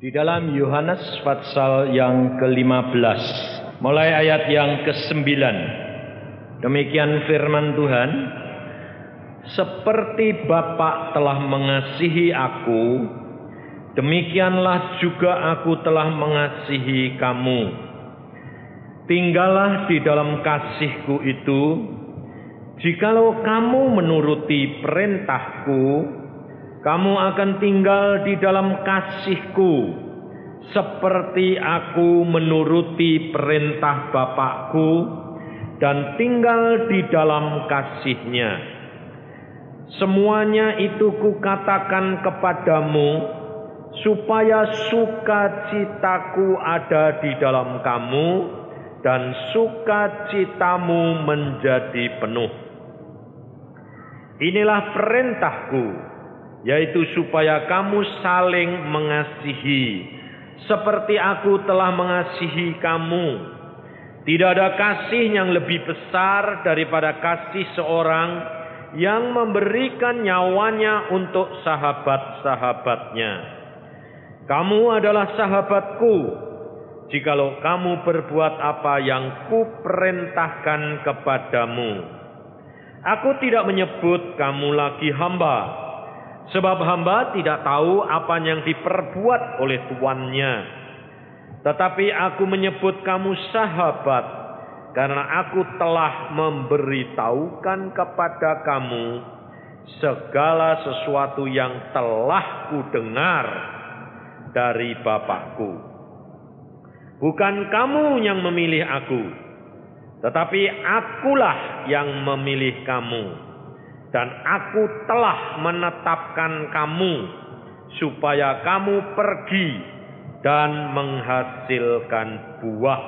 Di dalam Yohanes pasal yang ke-15, mulai ayat yang ke-9, demikian firman Tuhan, seperti Bapa telah mengasihi aku, demikianlah juga aku telah mengasihi kamu. Tinggallah di dalam kasihku itu. Jikalau kamu menuruti perintahku, kamu akan tinggal di dalam kasihku, seperti aku menuruti perintah Bapakku dan tinggal di dalam kasihnya. Semuanya itu kukatakan kepadamu, supaya sukacitaku ada di dalam kamu, dan sukacitamu menjadi penuh. Inilah perintahku, yaitu supaya kamu saling mengasihi, seperti aku telah mengasihi kamu. Tidak ada kasih yang lebih besar daripada kasih seorang yang memberikan nyawanya untuk sahabat-sahabatnya. Kamu adalah sahabatku, jikalau kamu berbuat apa yang kuperintahkan kepadamu. Aku tidak menyebut kamu lagi hamba, sebab hamba tidak tahu apa yang diperbuat oleh tuannya. Tetapi aku menyebut kamu sahabat, karena aku telah memberitahukan kepada kamu segala sesuatu yang telah kudengar dari Bapakku. Bukan kamu yang memilih aku, tetapi akulah yang memilih kamu, dan aku telah menetapkan kamu, supaya kamu pergi dan menghasilkan buah,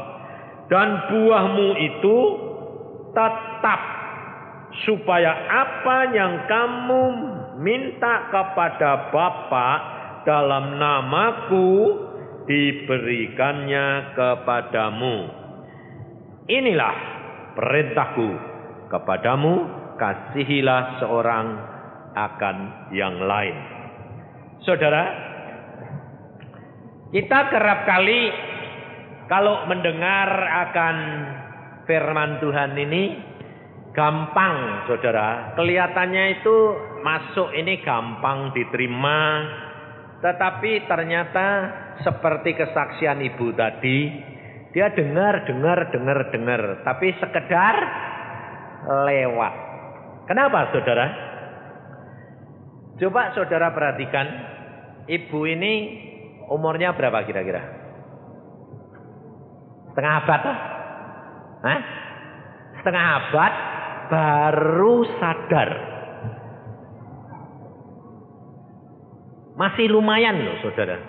dan buahmu itu tetap, supaya apa yang kamu minta kepada Bapa dalam namaku diberikannya kepadamu. Inilah perintahku kepadamu, kasihilah seorang akan yang lain. Saudara, kita kerap kali kalau mendengar akan firman Tuhan ini gampang, saudara. Kelihatannya itu masuk ini gampang diterima, tetapi ternyata seperti kesaksian ibu tadi, dia dengar, tapi sekedar lewat. Kenapa, saudara? Coba saudara perhatikan, ibu ini umurnya berapa kira-kira? Setengah abad? Hah? Setengah abad baru sadar. Masih lumayan loh, saudara.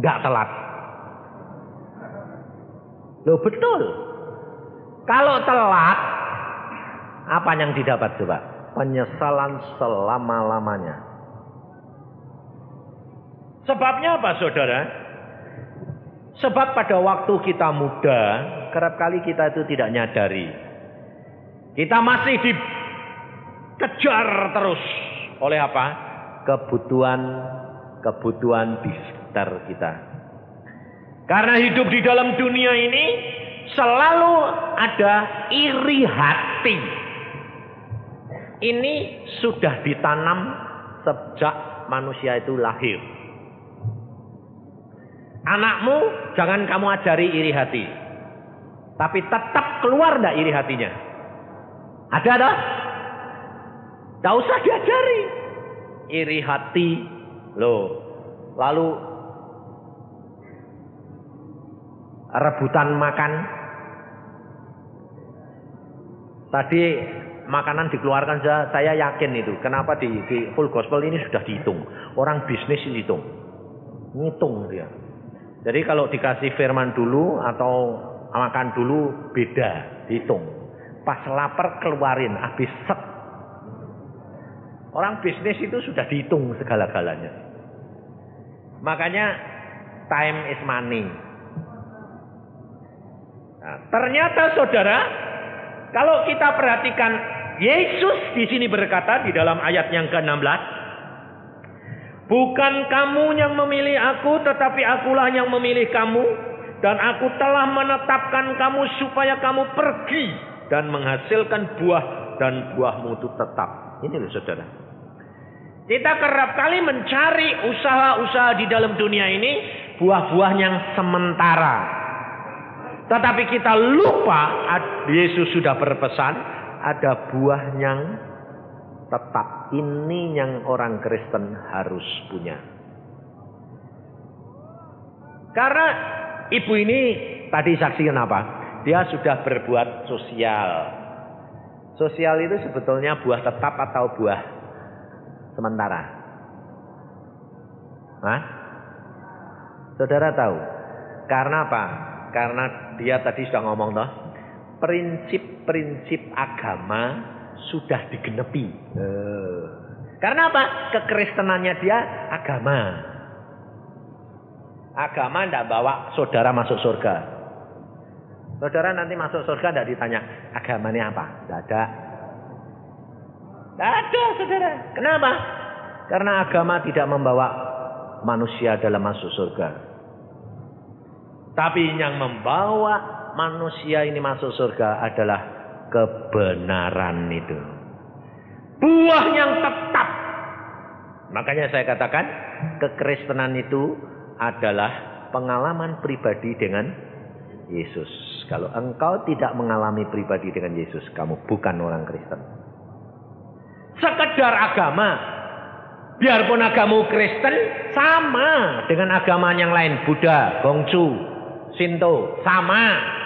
Nggak telat. Loh betul. Kalau telat, apa yang didapat coba? Penyesalan selama-lamanya. Sebabnya apa, saudara? Sebab pada waktu kita muda, kerap kali kita itu tidak nyadari. Kita masih dikejar terus oleh apa? Kebutuhan di sekitar kita. Karena hidup di dalam dunia ini selalu ada iri hati. Ini sudah ditanam sejak manusia itu lahir. Anakmu jangan kamu ajari iri hati, tapi tetap keluar enggak iri hatinya? Ada dah? Tidak usah diajari iri hati loh. Lalu rebutan makan. Tadi makanan dikeluarkan, saya yakin itu. Kenapa di full gospel ini sudah dihitung. Orang bisnis dihitung. Ngitung dia. Jadi kalau dikasih firman dulu atau makan dulu beda, dihitung. Pas lapar keluarin, habis set. Orang bisnis itu sudah dihitung segala-galanya. Makanya time is money. Nah, ternyata saudara, kalau kita perhatikan, Yesus di sini berkata di dalam ayat yang ke-16, Bukan kamu yang memilih aku, tetapi akulah yang memilih kamu. Dan aku telah menetapkan kamu supaya kamu pergi dan menghasilkan buah, dan buahmu itu tetap. Ini loh saudara. Kita kerap kali mencari usaha-usaha di dalam dunia ini, buah-buah yang sementara. Tetapi kita lupa, Yesus sudah berpesan, ada buah yang tetap. Ini yang orang Kristen harus punya. Karena ibu ini tadi saksikan apa? Dia sudah berbuat sosial. Sosial itu sebetulnya buah tetap atau buah sementara? Hah? Saudara tahu? Karena apa? Karena dia tadi sudah ngomong toh, prinsip-prinsip agama sudah digenepi. Karena apa? Kekristenannya dia agama. Agama tidak bawa saudara masuk surga. Saudara nanti masuk surga tidak ditanya agamanya apa? Tidak ada. Tidak ada saudara. Kenapa? Karena agama tidak membawa manusia dalam masuk surga. Tapi yang membawa manusia ini masuk surga adalah kebenaran itu. Buah yang tetap. Makanya saya katakan kekristenan itu adalah pengalaman pribadi dengan Yesus. Kalau engkau tidak mengalami pribadi dengan Yesus, kamu bukan orang Kristen. Sekedar agama. Biarpun agamamu Kristen, sama dengan agama yang lain. Buddha, Gongsu, Shinto, sama.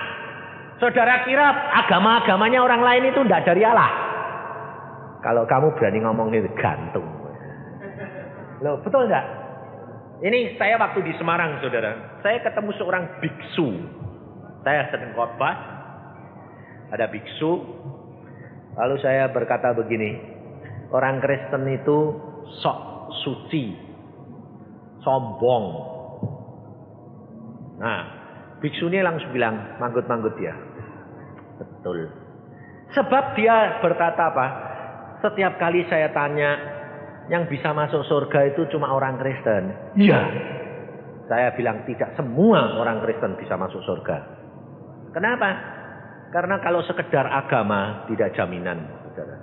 Saudara kira agama-agamanya orang lain itu tidak dari Allah? Kalau kamu berani ngomong itu gantung. Loh, betul enggak? Ini saya waktu di Semarang, saudara. Saya ketemu seorang biksu. Saya sedang khotbah. Ada biksu. Lalu saya berkata begini. Orang Kristen itu sok suci. Sombong. Nah, biksu ini langsung bilang, manggut-manggut dia. Betul. Sebab dia berkata apa? Setiap kali saya tanya, yang bisa masuk surga itu cuma orang Kristen. Iya. Saya bilang tidak semua orang Kristen bisa masuk surga. Kenapa? Karena kalau sekedar agama tidak jaminan, saudara.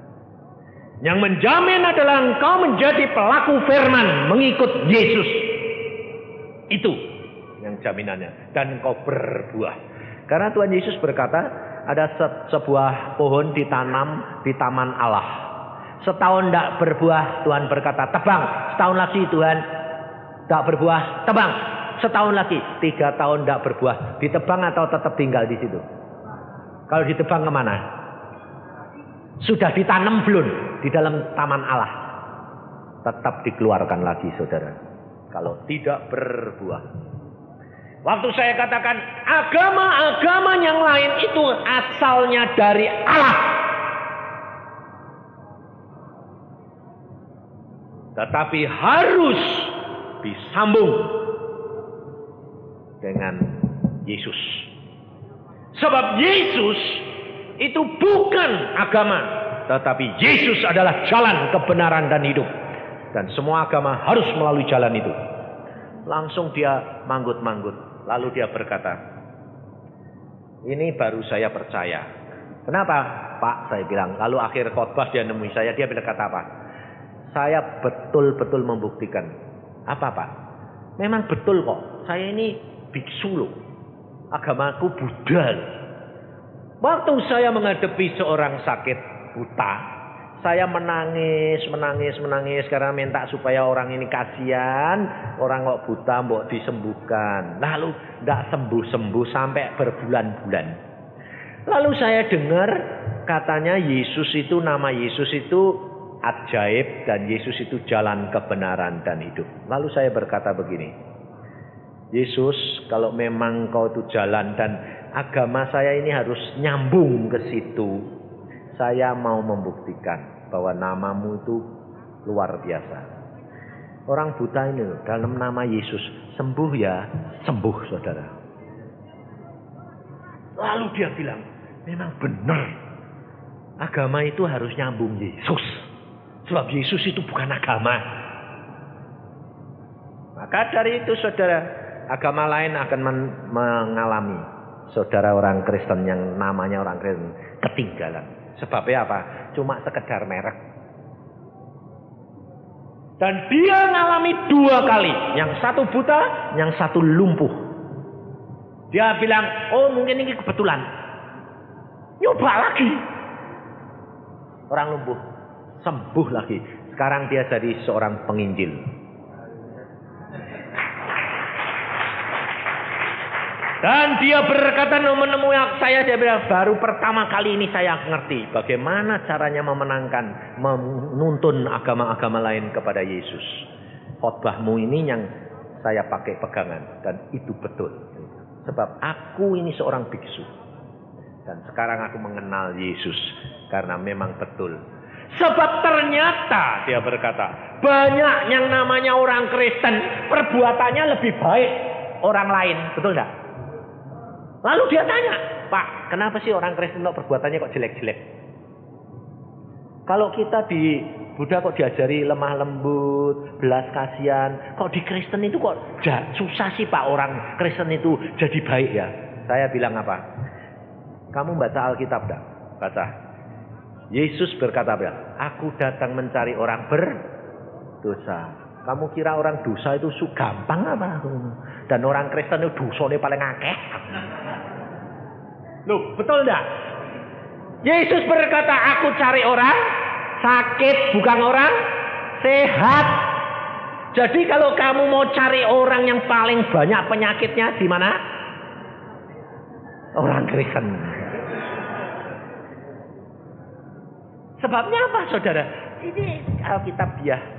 Yang menjamin adalah engkau menjadi pelaku firman, mengikut Yesus. Itu yang jaminannya. Dan engkau berbuah. Karena Tuhan Yesus berkata, ada sebuah pohon ditanam di taman Allah. Setahun tidak berbuah, Tuhan berkata, tebang. Setahun lagi Tuhan tidak berbuah, tebang. Setahun lagi, 3 tahun tidak berbuah. Ditebang atau tetap tinggal di situ? Kalau ditebang kemana? Sudah ditanam belum di dalam taman Allah? Tetap dikeluarkan lagi, saudara. Kalau tidak berbuah. Waktu saya katakan agama-agama yang lain itu asalnya dari Allah. Tetapi harus disambung dengan Yesus. Sebab Yesus itu bukan agama. Tetapi Yesus adalah jalan, kebenaran, dan hidup. Dan semua agama harus melalui jalan itu. Langsung dia manggut-manggut. Lalu dia berkata, ini baru saya percaya. Kenapa Pak? Saya bilang. Lalu akhir khotbah dia nemui saya. Dia berkata apa? Saya betul-betul membuktikan. Apa Pak? Memang betul kok. Saya ini biksu loh. Agamaku Buddha loh. Waktu saya menghadapi seorang sakit buta, saya menangis karena minta supaya orang ini kasihan, orang kok buta mbok disembuhkan. Lalu tidak sembuh-sembuh sampai berbulan-bulan. Lalu saya dengar katanya Yesus itu, nama Yesus itu ajaib dan Yesus itu jalan, kebenaran, dan hidup. Lalu saya berkata begini, Yesus, kalau memang kau itu jalan dan agama saya ini harus nyambung ke situ, saya mau membuktikan bahwa namamu itu luar biasa. Orang buta ini dalam nama Yesus sembuh ya, sembuh saudara. Lalu dia bilang, memang benar. Agama itu harus nyambung Yesus. Sebab Yesus itu bukan agama. Maka dari itu saudara, agama lain akan mengalami saudara orang Kristen yang namanya orang Kristen ketinggalan. Sebabnya apa? Cuma sekedar merek. Dan dia ngalami 2 kali. Yang satu buta, yang satu lumpuh. Dia bilang, oh mungkin ini kebetulan. Nyoba lagi. Orang lumpuh sembuh lagi. Sekarang dia jadi seorang penginjil. Dan dia berkata menemui saya, dia bilang, baru pertama kali ini saya ngerti bagaimana caranya menuntun agama-agama lain kepada Yesus. Khotbahmu ini yang saya pakai pegangan, dan itu betul. Sebab aku ini seorang biksu. Dan sekarang aku mengenal Yesus, karena memang betul. Sebab ternyata, dia berkata, banyak yang namanya orang Kristen, perbuatannya lebih baik orang lain. Betul tidak? Lalu dia tanya, Pak, kenapa sih orang Kristen kok perbuatannya kok jelek-jelek? Kalau kita di Buddha kok diajari lemah lembut, belas kasihan. Kok di Kristen itu kok susah sih Pak orang Kristen itu jadi baik ya? Saya bilang apa? Kamu baca Alkitab enggak? Baca. Yesus berkata apa? Aku datang mencari orang berdosa. Kamu kira orang dosa itu gampang apa? Dan orang Kristen itu dosanya paling akeh. Loh, betul enggak? Yesus berkata, aku cari orang sakit, bukan orang sehat. Jadi kalau kamu mau cari orang yang paling banyak penyakitnya di mana? Orang Kristen. Sebabnya apa, saudara? Ini Alkitabiah.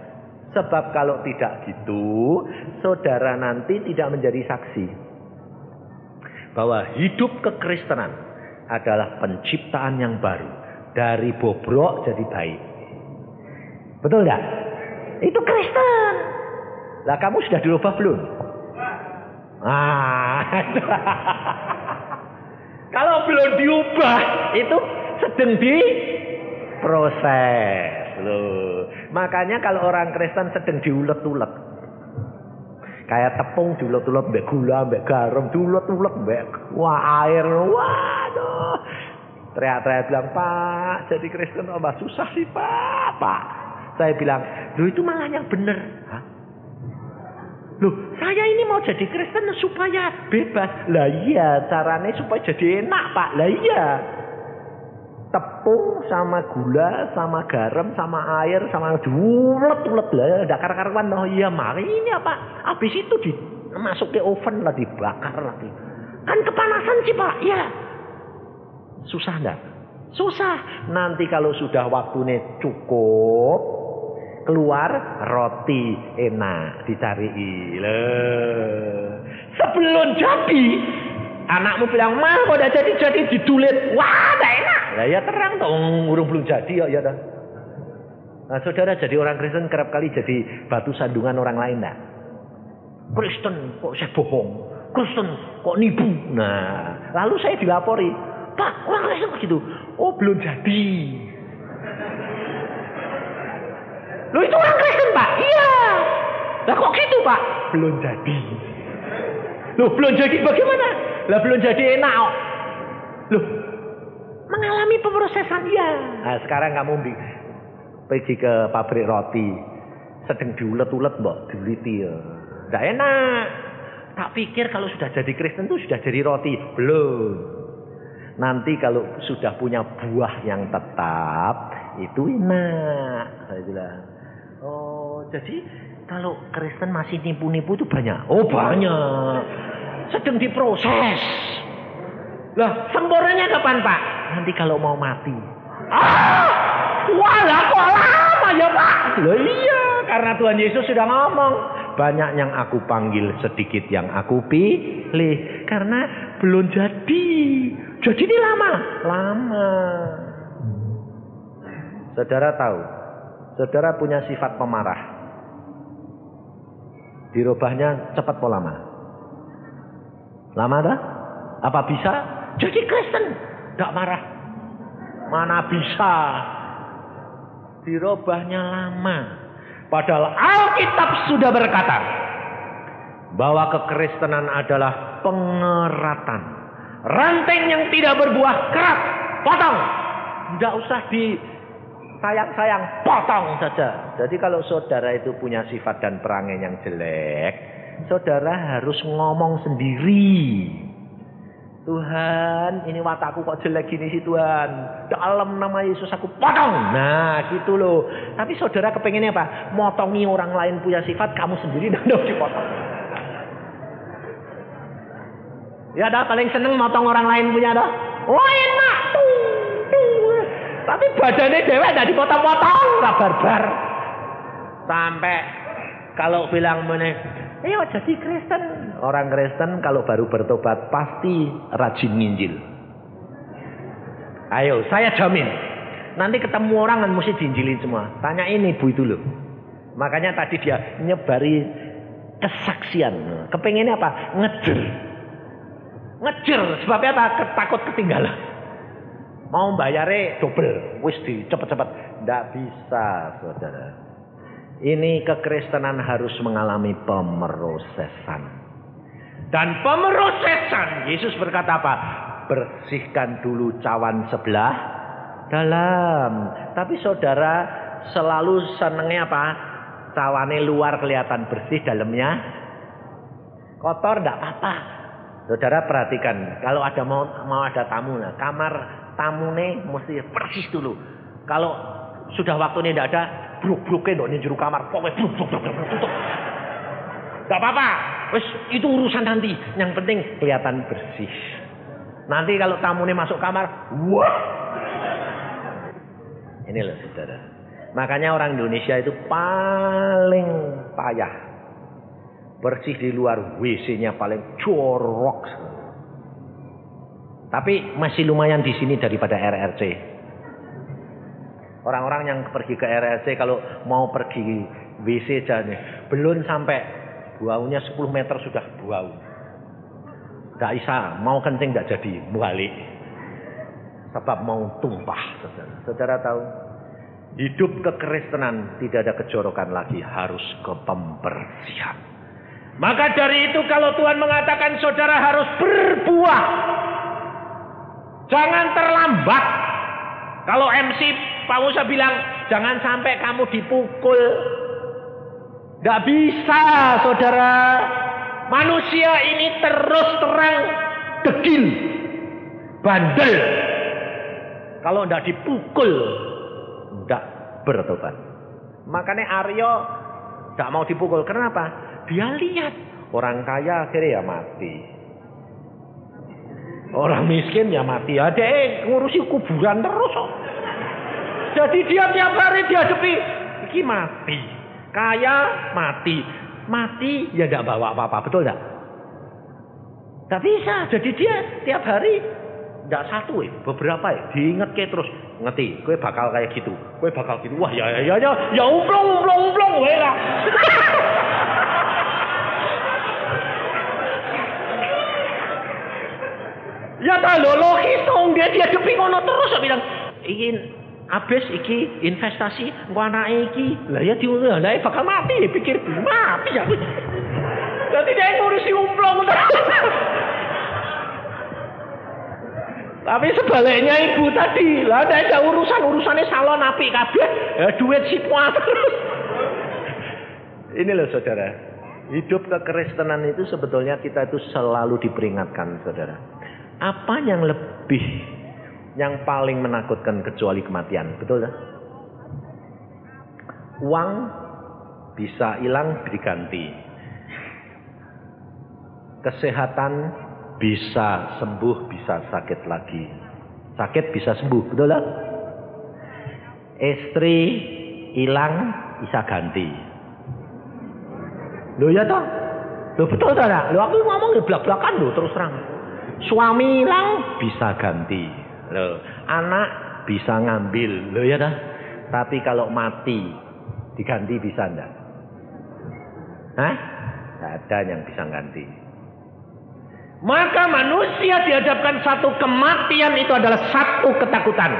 Sebab kalau tidak gitu, saudara nanti tidak menjadi saksi bahwa hidup kekristenan adalah penciptaan yang baru, dari bobrok jadi baik. Betul enggak? Itu Kristen. Lah kamu sudah dirubah belum? Kalau belum diubah, itu sedang diproses loh. Makanya kalau orang Kristen sedang diulet-ulet. Kayak tepung diulet-ulet mbek gula, mbek garam, diulet-ulet mbek air. Waduh. Teriak-teriak bilang, "Pak, jadi Kristen tambah susah sih, Pak." Saya bilang, "Loh itu malah yang benar." Hah? Loh, saya ini mau jadi Kristen supaya bebas. Lah iya, caranya supaya jadi enak, Pak. Lah iya. Tepung sama gula sama garam sama air sama diulet-ulet lah, ndak karuan. Oh iya, mari ini apa? Habis itu dimasuk ke oven lah, dibakar lagi. Kan kepanasan sih, Pak. Ya. Susah enggak? Susah. Nanti kalau sudah waktunya cukup, keluar roti enak dicari. Sebelum jadi, anakmu bilang, "Ma, kok udah jadi didulit." Wah, enggak enak. Lah ya terang toh, urung belum jadi ya dah. Nah, saudara jadi orang Kristen kerap kali jadi batu sandungan orang lain enggak? Kristen kok saya bohong, Kristen kok nipu. Nah, lalu saya dilapori, "Pak, orang Kristen begitu." "Oh, belum jadi." "Loh, itu orang Kristen, Pak." "Iya." "Lah kok gitu, Pak?" "Belum jadi." "Loh, belum jadi bagaimana?" "Lah belum jadi enak kok." "Loh, mengalami pemrosesan dia." Nah, sekarang kamu pergi ke pabrik roti, sedang diulet-ulet mbok, diuliti ya. Enggak enak. Tak pikir kalau sudah jadi Kristen itu sudah jadi roti. Belum. Nanti kalau sudah punya buah yang tetap, itu enak. Saya bilang, "Oh, jadi kalau Kristen masih nipu-nipu itu banyak?" "Oh, banyak. Sedang diproses." "Lah, sempurnanya kapan, Pak?" "Nanti kalau mau mati." Walah kok lama ya, Pak? Loh iya, karena Tuhan Yesus sudah ngomong, "Banyak yang aku panggil, sedikit yang aku pilih." Karena belum jadi. Jadi ini lama. Saudara tahu, saudara punya sifat pemarah. Dirubahnya cepat atau lama? Lama dah? Apa bisa jadi Kristen enggak marah? Mana bisa. Dirubahnya lama. Padahal Alkitab sudah berkata, bahwa kekristenan adalah pengeratan. Ranting yang tidak berbuah kerat, potong. Tidak usah disayang-sayang, potong saja. Jadi kalau saudara itu punya sifat dan perangai yang jelek, saudara harus ngomong sendiri. Tuhan, ini watakku kok jelek gini sih Tuhan. Dalam nama Yesus aku potong. Nah gitu loh. Tapi saudara kepengennya apa? Motongi orang lain punya sifat, kamu sendiri dan dipotong. Ya dah paling seneng motong orang lain punya dah. Oh enak. Tapi badannya dewek gak dipotong-potong. Barbar. Sampai kalau bilang meneh, ayo jadi Kristen. Orang Kristen kalau baru bertobat pasti rajin nginjil. Ayo, saya jamin. Nanti ketemu orang kan mesti diinjilin semua. Tanyain ibu itu loh. Makanya tadi dia nyebari kesaksian. Kepengennya apa? Ngejer. Sebabnya apa? Takut ketinggalan. Mau bayarnya double. Wis di cepet-cepet. Nggak bisa, saudara. Ini kekristenan harus mengalami pemerosesan. Dan pemerosesan, Yesus berkata apa? Bersihkan dulu cawan sebelah dalam. Tapi saudara selalu senengnya apa? Cawannya luar kelihatan bersih, dalamnya kotor, enggak apa-apa. Saudara perhatikan, kalau ada mau ada tamu, nah, kamar tamune mesti persis dulu. Kalau sudah waktunya tidak ada, bruk-bruknya dok juru kamar, pokoknya bruk. Gak apa-apa, wes itu urusan nanti. Yang penting kelihatan bersih. Nanti kalau tamunya masuk kamar, wah. Ini loh saudara. Makanya orang Indonesia itu paling payah. Bersih di luar, WC-nya paling jorok. Tapi masih lumayan di sini daripada RRC. Orang-orang yang pergi ke RRC kalau mau pergi WC jalannya belum sampai baunya 10 meter sudah bau. Gak bisa, mau kencing gak jadi, balik. Sebab mau tumpah, saudara. Saudara tahu, hidup kekristenan tidak ada kejorokan lagi, harus ke pembersihan. Maka dari itu kalau Tuhan mengatakan saudara harus berbuah, jangan terlambat. Kalau MC Pak Musa bilang, jangan sampai kamu dipukul. Gak bisa, saudara. Manusia ini terus terang degil, bandel. Kalau tidak dipukul, tidak bertobat. Makanya Aryo tidak mau dipukul. Kenapa? Dia lihat orang kaya akhirnya ya mati. Orang miskin ya mati. Ada ngurusi kuburan terus. Jadi dia tiap hari dihadapi, iki mati. Kaya mati. Mati ya tidak bawa apa-apa. Betul tidak? Tidak bisa. Jadi dia tiap hari tidak satu beberapa diingat ke terus. Ngerti, kowe bakal kayak gitu. Kowe bakal gitu. Wah ya umplong wae lah. Ya ta lho logis dong dia dihadapi ngono terus bilang, "Iki habis iki investasi engko anake iki." Lah ya diurus, lah bakal mati, pikir mati ya. Dadi dia ngurusi umplong. Tapi sebaliknya ibu tadi, lah ada urusannya salon apik kabeh, duit sipua terus. Ini loh saudara, hidup kekristenan itu sebetulnya kita itu selalu diperingatkan saudara. Apa yang lebih, yang paling menakutkan kecuali kematian, betul tak? Uang bisa hilang diganti. Kesehatan bisa sembuh, bisa sakit lagi. Sakit bisa sembuh, betul tak? Istri hilang bisa ganti. Loh ya toh? Loh betul tak? Loh aku ngomong belak-belakan loh terus terang. Suami hilang bisa ganti. Loh, anak bisa ngambil. Loh ya dah. Tapi kalau mati diganti bisa enggak? Hah? Tidak ada yang bisa ganti. Maka manusia dihadapkan satu kematian itu adalah satu ketakutan.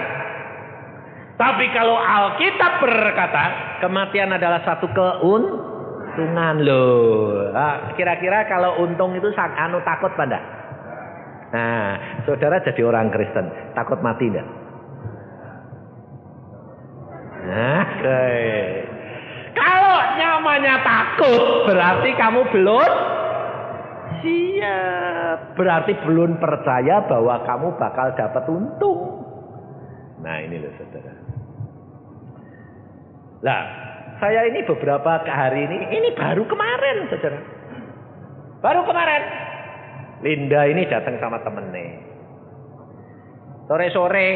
Tapi kalau Alkitab berkata kematian adalah satu patungan loh. Kira-kira kalau untung itu takut apa enggak? Nah, saudara jadi orang Kristen, takut mati enggak? Nah, kalau namanya takut berarti kamu belum siap. Berarti belum percaya bahwa kamu bakal dapat untung. Nah, ini loh saudara. Lah, saya ini beberapa hari ini baru kemarin saudara. Baru kemarin. Linda ini datang sama temennya. Sore-sore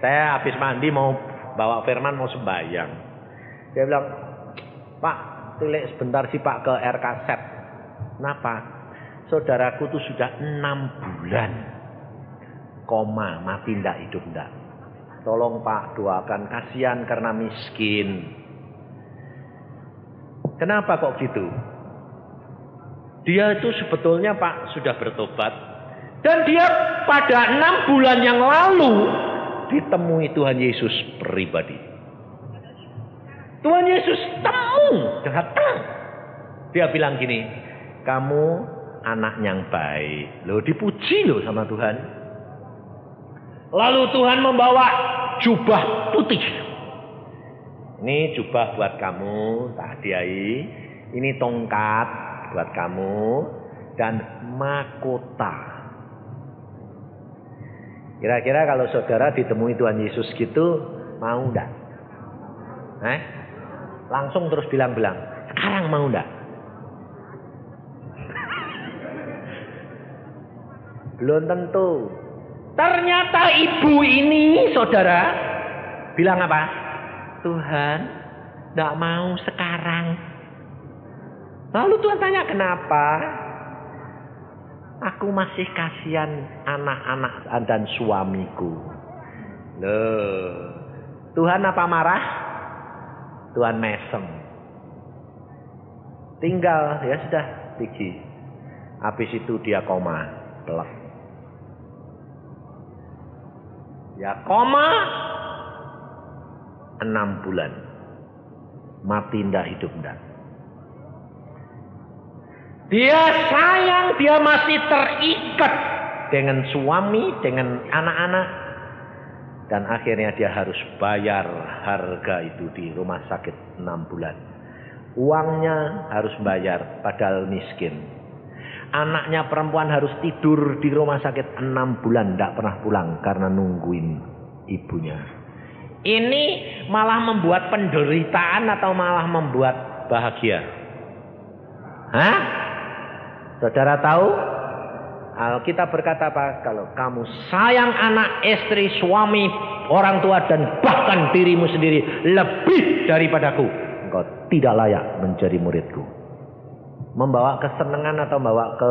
saya habis mandi mau bawa Firman mau sembahyang. Dia bilang, "Pak, tilik sebentar sih Pak ke RK Set." Kenapa? Saudaraku tuh sudah 6 bulan koma, mati ndak hidup ndak. Tolong Pak doakan, kasihan karena miskin. Kenapa kok gitu? Dia itu sebetulnya Pak sudah bertobat. Dan dia pada 6 bulan yang lalu ditemui Tuhan Yesus pribadi. Tuhan Yesus datang. Dia bilang gini, kamu anak yang baik. Loh, dipuji loh sama Tuhan. Lalu Tuhan membawa jubah putih. Ini jubah buat kamu, tak hadiahi. Ini tongkat buat kamu dan mahkota. Kira-kira kalau saudara ditemui Tuhan Yesus gitu, mau enggak? Langsung terus bilang-bilang, sekarang mau enggak? Belum tentu. Ternyata ibu ini, saudara, bilang apa? Tuhan, enggak mau sekarang. Lalu Tuhan tanya, kenapa? Aku masih kasihan anak-anak dan suamiku. Loh, Tuhan apa marah? Tuhan mesem. Tinggal, ya sudah, pergi. Habis itu dia koma, pelak. Ya koma 6 bulan. Mati ndak hidup ndak. Dia sayang, dia masih terikat dengan suami, dengan anak-anak. Dan akhirnya dia harus bayar harga itu di rumah sakit 6 bulan. Uangnya harus bayar padahal miskin. Anaknya perempuan harus tidur di rumah sakit 6 bulan. Tidak pernah pulang karena nungguin ibunya. Ini malah membuat penderitaan atau malah membuat bahagia? Hah? Saudara tahu? Alkitab berkata apa? Kalau kamu sayang anak, istri, suami, orang tua dan bahkan dirimu sendiri lebih daripadaku, engkau tidak layak menjadi muridku. Membawa kesenangan atau membawa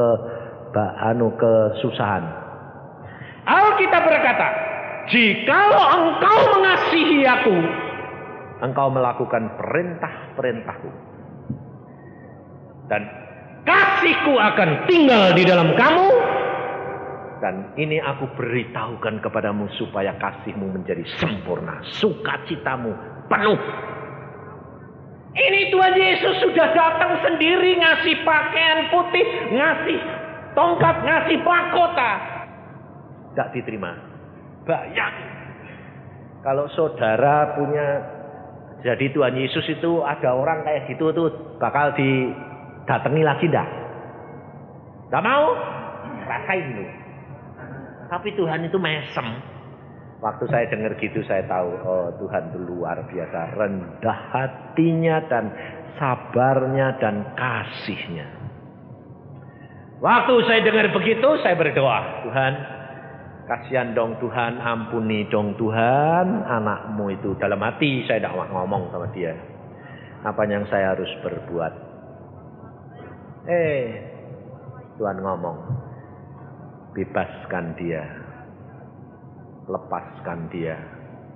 kesusahan. Alkitab berkata, jikalau engkau mengasihi aku, engkau melakukan perintah-perintahku. Dan kasihku akan tinggal di dalam kamu. Dan ini aku beritahukan kepadamu supaya kasihmu menjadi sempurna, sukacitamu penuh. Ini Tuhan Yesus sudah datang sendiri, ngasih pakaian putih, ngasih tongkat, ngasih mahkota. Tidak diterima. Bayang. Kalau saudara punya, jadi Tuhan Yesus itu ada orang kayak gitu tuh bakal didatangi lagi dah. Gak mau? Rasain lu. Tapi Tuhan itu mesem. Waktu saya dengar gitu saya tahu, oh Tuhan itu luar biasa, rendah hatinya dan sabarnya dan kasihnya. Waktu saya dengar begitu saya berdoa, Tuhan, kasihan dong Tuhan, ampuni dong Tuhan, anakmu itu. Dalam hati saya tidak ngomong sama dia, apa yang saya harus berbuat. Tuhan ngomong, bebaskan dia, lepaskan dia,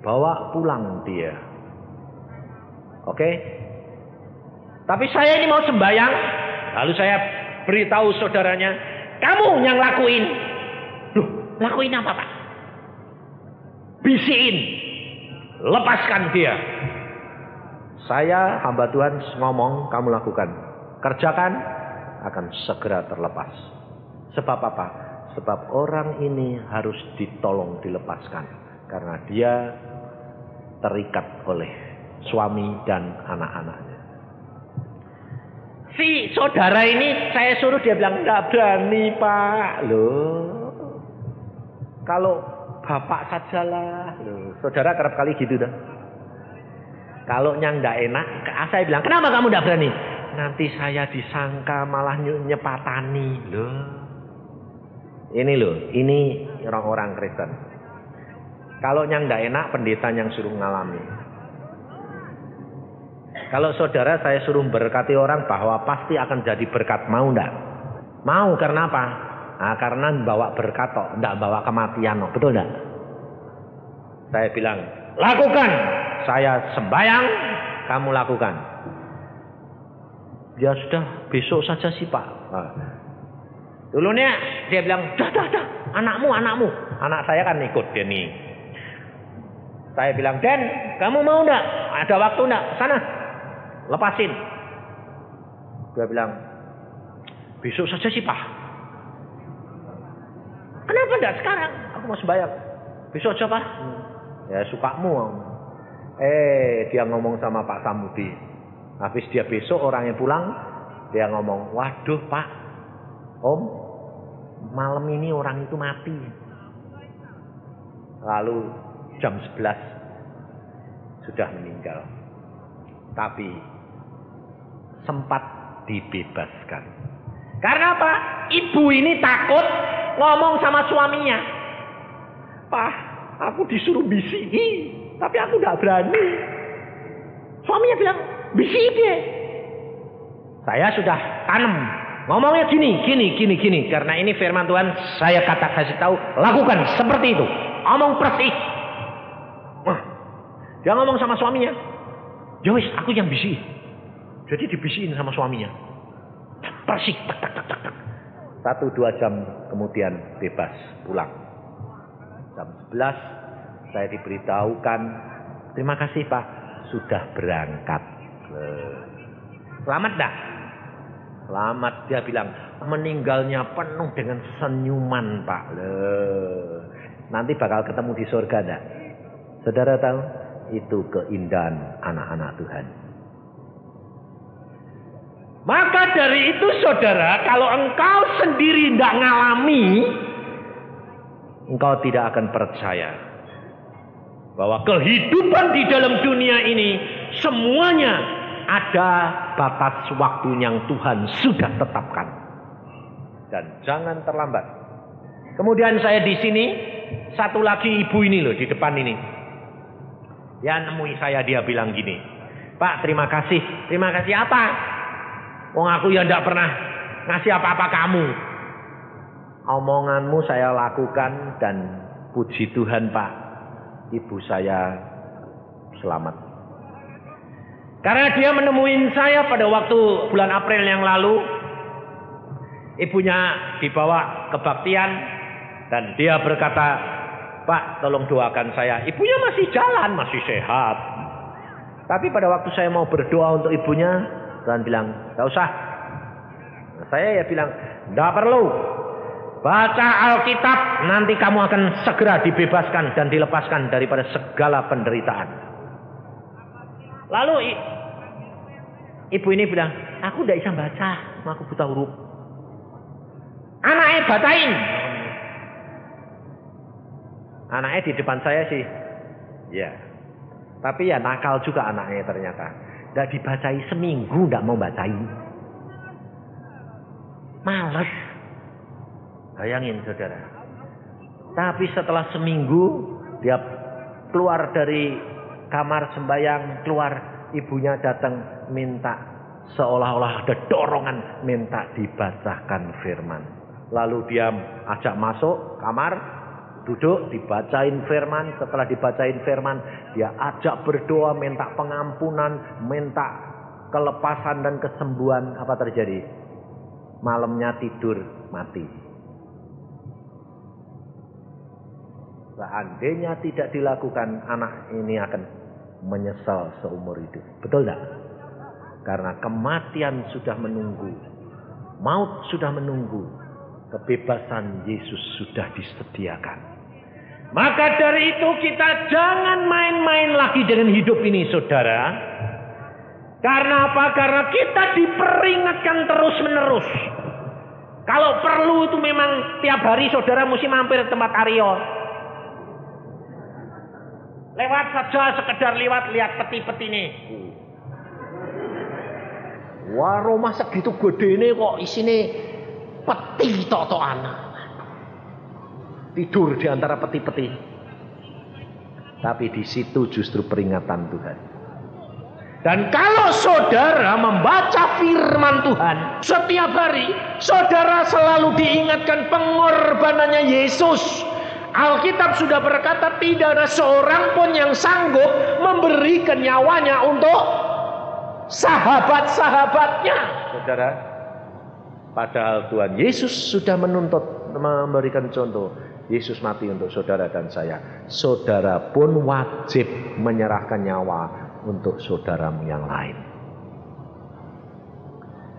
bawa pulang dia. Oke? Tapi saya ini mau sembahyang. Lalu saya beritahu saudaranya, kamu yang lakuin. Loh, lakuin apa Pak? Bisiin, lepaskan dia. Saya hamba Tuhan ngomong, kamu lakukan. Kerjakan, akan segera terlepas. Sebab apa? Sebab orang ini harus ditolong dilepaskan. Karena dia terikat oleh suami dan anak-anaknya. Si saudara ini saya suruh, dia bilang, enggak berani Pak. Loh, kalau bapak sajalah. Loh, saudara kerap kali gitu dah. Kalau yang enggak enak, saya bilang, kenapa kamu enggak berani? Nanti saya disangka malah nyepatani. Loh. Ini orang-orang Kristen. Kalau yang enggak enak, pendeta yang suruh ngalami. Kalau saudara saya suruh berkati orang bahwa pasti akan jadi berkat, mau enggak? Mau, karena apa? Nah, karena bawa berkat kok, enggak bawa kematian kok, betul enggak? Saya bilang, lakukan. Saya sembahyang, kamu lakukan. Ya sudah, besok saja sih Pak. Nah. Dulunya dia bilang, dah, anakmu. Anak saya kan ikut dia nih. Saya bilang, Den, kamu mau enggak? Ada waktu enggak? Sana, lepasin. Dia bilang, besok saja sih Pak. Kenapa enggak sekarang? Aku mau sembahyang. Besok aja Pak. Ya sukamu. Dia ngomong sama Pak Samudi. Habis dia besok orangnya pulang, dia ngomong, waduh Pak, Om, malam ini orang itu mati. Lalu jam 11 sudah meninggal. Tapi sempat dibebaskan. Karena apa? Ibu ini takut ngomong sama suaminya. Pak, aku disuruh bisiki, tapi aku tidak berani. Suaminya bilang, bisiki dia. Saya sudah tanam. Ngomongnya gini. Karena ini firman Tuhan, saya kasih tahu, lakukan seperti itu. Omong persis. Wah, dia ngomong sama suaminya. Ya wis, aku yang bisiki. Jadi dibisikin sama suaminya. Persis, tak. 1-2 jam kemudian bebas pulang. Jam 11 saya diberitahukan, terima kasih Pak, sudah berangkat. Selamat dah. Selamat, dia bilang, meninggalnya penuh dengan senyuman Pak. Nanti bakal ketemu di surga dah. Saudara tahu, itu keindahan anak-anak Tuhan. Maka dari itu saudara, kalau engkau sendiri tidak ngalami, engkau tidak akan percaya bahwa kehidupan di dalam dunia ini semuanya ada batas waktu yang Tuhan sudah tetapkan. Dan jangan terlambat. Kemudian saya di sini, satu lagi ibu ini loh di depan ini. Dia nemui saya, dia bilang gini, Pak, terima kasih. Terima kasih apa? Wong aku ya tidak pernah ngasih apa-apa kamu. Omonganmu saya lakukan dan puji Tuhan Pak, ibu saya selamat. Karena dia menemuin saya pada waktu bulan April yang lalu. Ibunya dibawa kebaktian dan dia berkata, Pak tolong doakan saya. Ibunya masih jalan, masih sehat. Tapi pada waktu saya mau berdoa untuk ibunya, Tuhan bilang, gak usah. Nah, saya ya bilang, gak perlu. Baca Alkitab, nanti kamu akan segera dibebaskan dan dilepaskan daripada segala penderitaan. Lalu ibu ini bilang, aku gak bisa baca, aku buta huruf. Anaknya bacain. Anaknya di depan saya sih, ya. Tapi ya nakal juga anaknya ternyata. Tidak dibacai seminggu, tidak mau bacain. Males. Bayangin saudara. Tapi setelah seminggu, dia keluar dari kamar sembahyang, keluar, ibunya datang minta, seolah-olah ada dorongan minta dibacakan firman. Lalu dia ajak masuk kamar, duduk, dibacain firman. Setelah dibacain firman, dia ajak berdoa, minta pengampunan, minta kelepasan dan kesembuhan. Apa terjadi? Malamnya tidur mati. Seandainya tidak dilakukan, anak ini akan menyesal seumur hidup. Betul tidak? Karena kematian sudah menunggu, maut sudah menunggu, kebebasan Yesus sudah disediakan. Maka dari itu kita jangan main-main lagi dengan hidup ini, saudara. Karena apa? Karena kita diperingatkan terus-menerus. Kalau perlu itu memang tiap hari saudara mesti mampir ke tempat Aryo. Lewat saja, sekedar lewat lihat peti-peti ini. Wah, rumah segitu gede ini kok isine peti tok anak. Tidur di antara peti-peti. Tapi di situ justru peringatan Tuhan. Dan kalau saudara membaca firman Tuhan setiap hari, saudara selalu diingatkan pengorbanannya Yesus. Alkitab sudah berkata tidak ada seorang pun yang sanggup memberikan nyawanya untuk sahabat-sahabatnya. Saudara, padahal Tuhan Yesus sudah memberikan contoh. Yesus mati untuk saudara dan saya. Saudara pun wajib menyerahkan nyawa untuk saudaramu yang lain.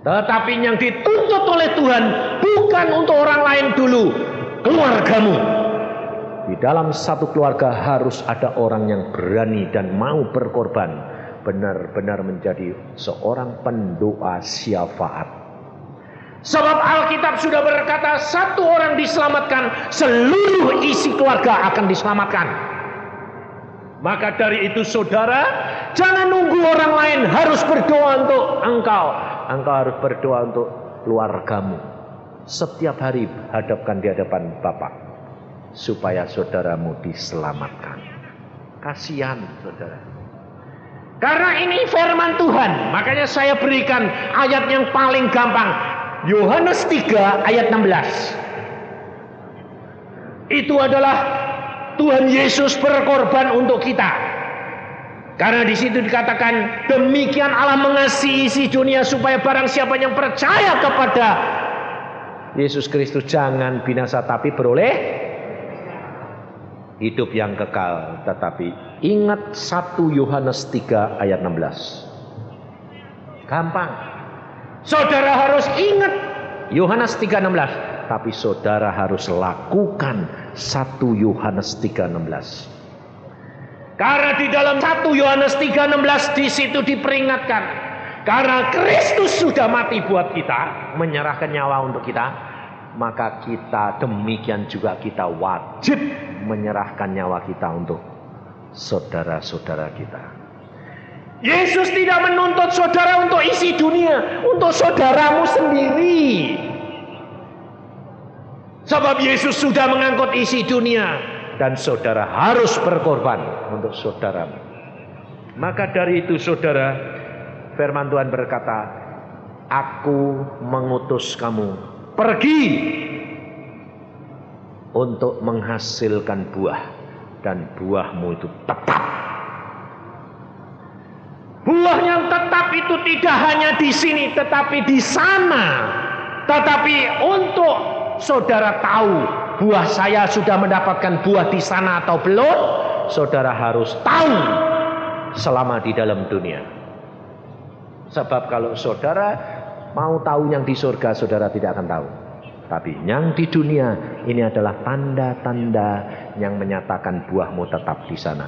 Tetapi yang dituntut oleh Tuhan bukan untuk orang lain dulu, keluargamu. Di dalam satu keluarga harus ada orang yang berani dan mau berkorban, benar-benar menjadi seorang pendoa syafaat. Sebab Alkitab sudah berkata satu orang diselamatkan, seluruh isi keluarga akan diselamatkan. Maka dari itu saudara, jangan nunggu orang lain harus berdoa untuk engkau. Engkau harus berdoa untuk keluargamu. Setiap hari hadapkan di hadapan Bapa, supaya saudaramu diselamatkan. Kasihan saudara. Karena ini firman Tuhan, makanya saya berikan ayat yang paling gampang. Yohanes 3 ayat 16. Itu adalah Tuhan Yesus berkorban untuk kita. Karena di situ dikatakan demikian Allah mengasihi isi dunia supaya barang siapa yang percaya kepada Yesus Kristus jangan binasa tapi beroleh hidup yang kekal. Tetapi ingat 1 Yohanes 3 ayat 16. Gampang. Saudara harus ingat Yohanes 3:16, tapi saudara harus lakukan 1 Yohanes 3:16. Karena di dalam 1 Yohanes 3:16 di situ diperingatkan, karena Kristus sudah mati buat kita, menyerahkan nyawa untuk kita, maka kita demikian juga kita wajib menyerahkan nyawa kita untuk saudara-saudara kita. Yesus tidak menuntut saudara untuk isi dunia, untuk saudaramu sendiri. Sebab Yesus sudah mengangkut isi dunia dan saudara harus berkorban untuk saudaramu. Maka dari itu saudara, firman Tuhan berkata, aku mengutus kamu pergi untuk menghasilkan buah dan buahmu itu tetap. Buah yang tetap itu tidak hanya di sini, tetapi di sana. Tetapi untuk saudara tahu buah saya sudah mendapatkan buah di sana atau belum, saudara harus tahu selama di dalam dunia. Sebab kalau saudara mau tahu yang di surga, saudara tidak akan tahu. Tapi yang di dunia ini adalah tanda-tanda yang menyatakan buahmu tetap di sana.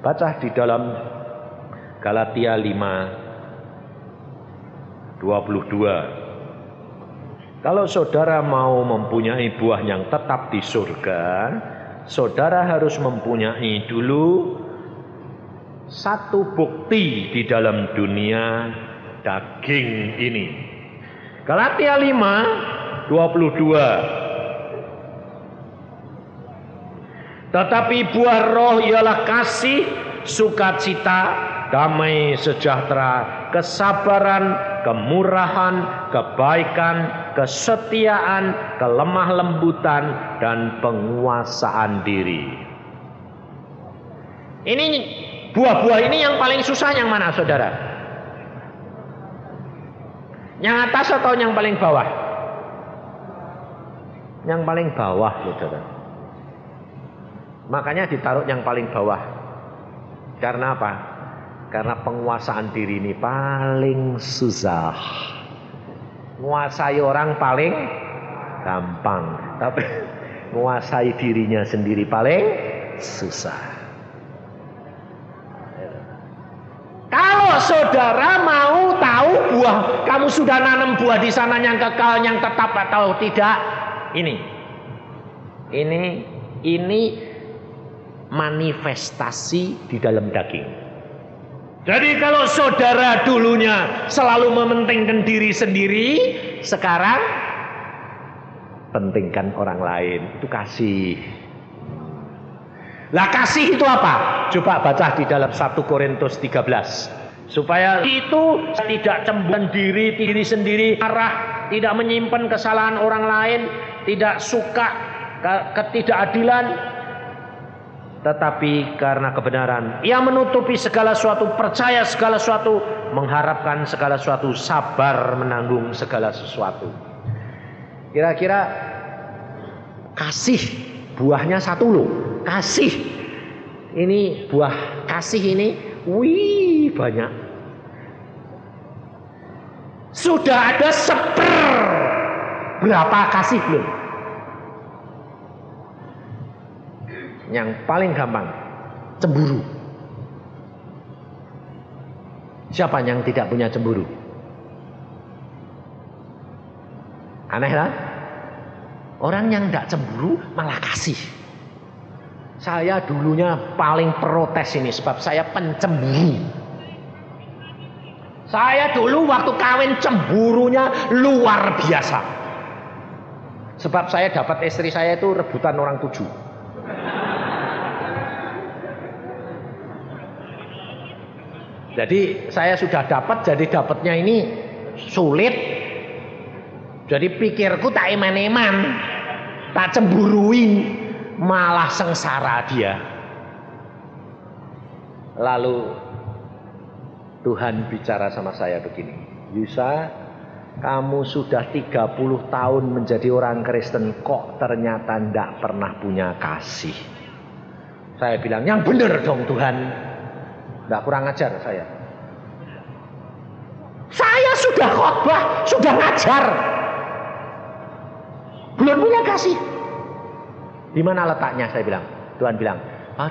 Baca di dalam Galatia 5:22. Kalau saudara mau mempunyai buah yang tetap di surga, saudara harus mempunyai dulu satu bukti di dalam dunia daging ini. Galatia 5:22. Tetapi buah roh ialah kasih, sukacita, damai sejahtera, kesabaran, kemurahan, kebaikan, kesetiaan, kelemah lembutan, dan penguasaan diri. Ini buah-buah ini yang paling susah yang mana saudara? Yang atas atau yang paling bawah? Yang paling bawah saudara. Makanya ditaruh yang paling bawah. Karena apa? Karena penguasaan diri ini paling susah. Menguasai orang paling gampang, tapi menguasai dirinya sendiri paling susah. Kalau saudara mau tahu buah, kamu sudah nanam buah di sana yang kekal, yang tetap atau tidak, ini manifestasi di dalam daging. Jadi kalau saudara dulunya selalu mementingkan diri sendiri, sekarang pentingkan orang lain. Itu kasih. Lah kasih itu apa? Coba baca di dalam 1 Korintus 13. Supaya itu tidak cemburuan diri sendiri, marah, tidak menyimpan kesalahan orang lain, tidak suka ketidakadilan, tetapi karena kebenaran ia menutupi segala sesuatu, percaya segala sesuatu, mengharapkan segala sesuatu, sabar menanggung segala sesuatu. Kira-kira kasih buahnya satu loh. Kasih ini, buah kasih ini wih banyak. Sudah ada berapa kasih belum? Yang paling gampang cemburu. Siapa yang tidak punya cemburu? Aneh lah. Orang yang tidak cemburu malah kasih. Saya dulunya paling protes ini sebab saya pencemburu. Saya dulu waktu kawin cemburunya luar biasa. Sebab saya dapat istri saya itu rebutan orang 7. Jadi saya sudah dapat, jadi dapatnya ini sulit. Jadi pikirku tak eman-eman, tak cemburuin, malah sengsara dia. Lalu Tuhan bicara sama saya begini, Yusa, kamu sudah 30 tahun menjadi orang Kristen, kok ternyata tidak pernah punya kasih. Saya bilang, yang benar dong Tuhan. Tidak kurang ajar saya. Saya sudah khotbah, sudah ngajar, belum punya kasih. Di mana letaknya? Saya bilang. Tuhan bilang,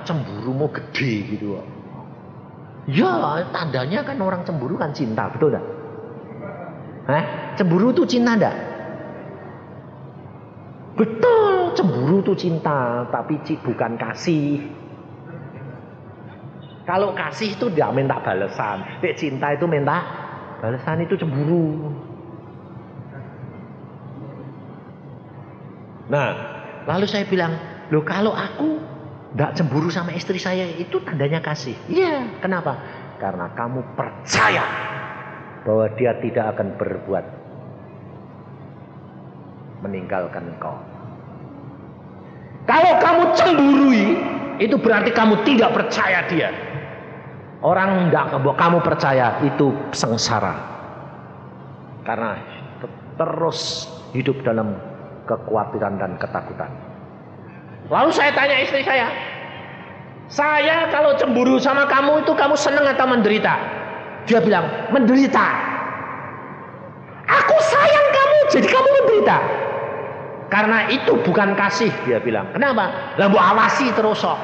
cemburumu gede gitu. Ya, tandanya kan orang cemburu kan cinta, betul enggak? Cemburu itu cinta enggak? Betul, cemburu itu cinta, tapi bukan kasih. Kalau kasih itu tidak minta balasan, cinta itu minta balasan, itu cemburu. Nah, lalu saya bilang, loh kalau aku tidak cemburu sama istri saya, itu tandanya kasih. Iya, kenapa? Karena kamu percaya bahwa dia tidak akan berbuat meninggalkan engkau. Kalau kamu cemburui, itu berarti kamu tidak percaya dia. Orang tidak kamu percaya itu sengsara. Karena terus hidup dalam kekhawatiran dan ketakutan. Lalu saya tanya istri saya kalau cemburu sama kamu itu kamu senang atau menderita? Dia bilang, menderita. Aku sayang kamu, jadi kamu menderita. Karena itu bukan kasih, dia bilang. Kenapa? Lah mbok awasi terus kok.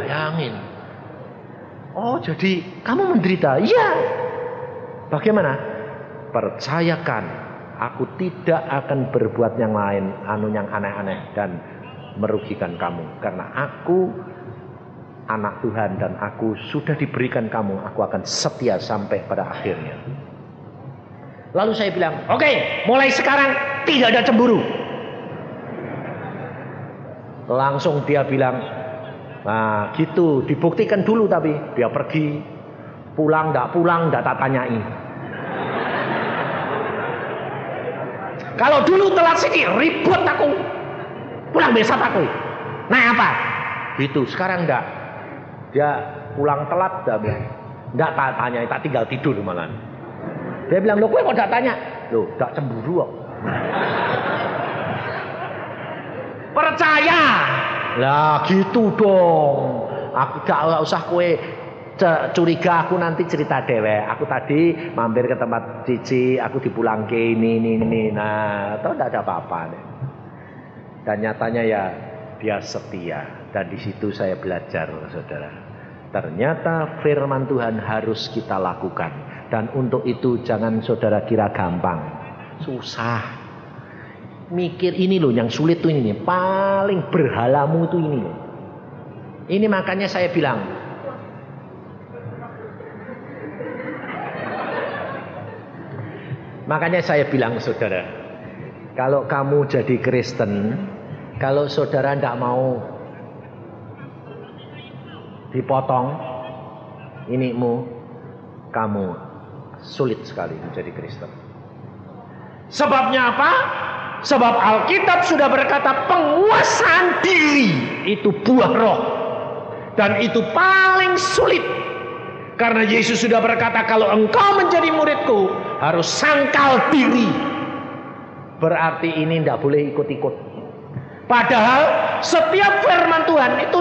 Bayangin. Oh, jadi kamu menderita? Iya. Bagaimana? Percayakan, aku tidak akan berbuat yang lain, yang aneh-aneh dan merugikan kamu. Karena aku anak Tuhan dan aku sudah diberikan kamu, aku akan setia sampai pada akhirnya. Lalu saya bilang, oke, mulai sekarang tidak ada cemburu. Langsung dia bilang, nah gitu, dibuktikan dulu. Tapi dia pergi, pulang enggak tak tanyai. Kalau dulu telat sedikit ribut aku, pulang besok aku. Nah apa? Gitu. Sekarang enggak. Dia pulang telat, dia bilang, enggak tak tanyai, tak tinggal tidur malah. Dia bilang, loh, kok enggak tanya? Loh, enggak cemburu kok. Percaya. Lah gitu dong. Aku gak usah kowe curiga aku nanti cerita dewek. Aku tadi mampir ke tempat Cici, aku dipulangke ini. Nah, atau tidak ada apa-apa. Dan nyatanya ya dia setia. Dan di situ saya belajar, saudara. Ternyata firman Tuhan harus kita lakukan. Dan untuk itu jangan saudara kira gampang. Susah. Mikir ini loh yang sulit tuh ini nih. Paling berhalamu tuh ini loh. Ini makanya saya bilang. Makanya saya bilang saudara. Kalau kamu jadi Kristen. Kalau saudara tidak mau dipotong inimu, kamu sulit sekali menjadi Kristen. Sebabnya apa? Sebab Alkitab sudah berkata penguasaan diri itu buah roh. Dan itu paling sulit. Karena Yesus sudah berkata kalau engkau menjadi muridku harus sangkal diri. Berarti ini tidak boleh ikut-ikut. Padahal setiap firman Tuhan itu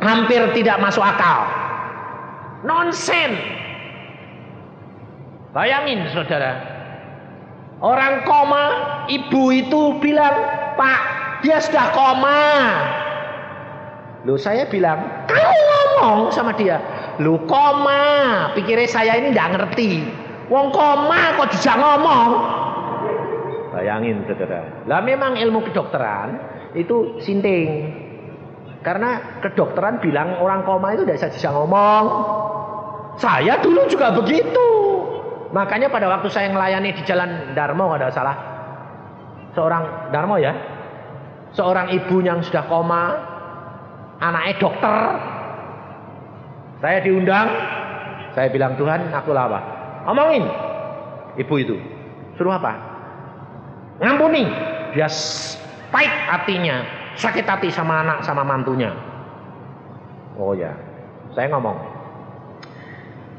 hampir tidak masuk akal. Nonsen. Bayangin saudara. Orang koma, ibu itu bilang, Pak, dia sudah koma. Loh saya bilang, kamu ngomong sama dia. Loh koma, pikirnya saya ini tidak ngerti. Wong koma kok bisa ngomong. Bayangin saudara. Lah memang ilmu kedokteran itu sinting. Karena kedokteran bilang orang koma itu tidak bisa ngomong. Saya dulu juga begitu. Makanya pada waktu saya melayani di Jalan Darmo, kalau tidak salah, seorang Darmo ya, seorang ibu yang sudah koma, anaknya dokter, saya diundang, saya bilang Tuhan, aku lah apa? Ngomongin, ibu itu, suruh apa? Ngampuni, dia pahit hatinya, sakit hati sama anak sama mantunya. Oh ya, saya ngomong,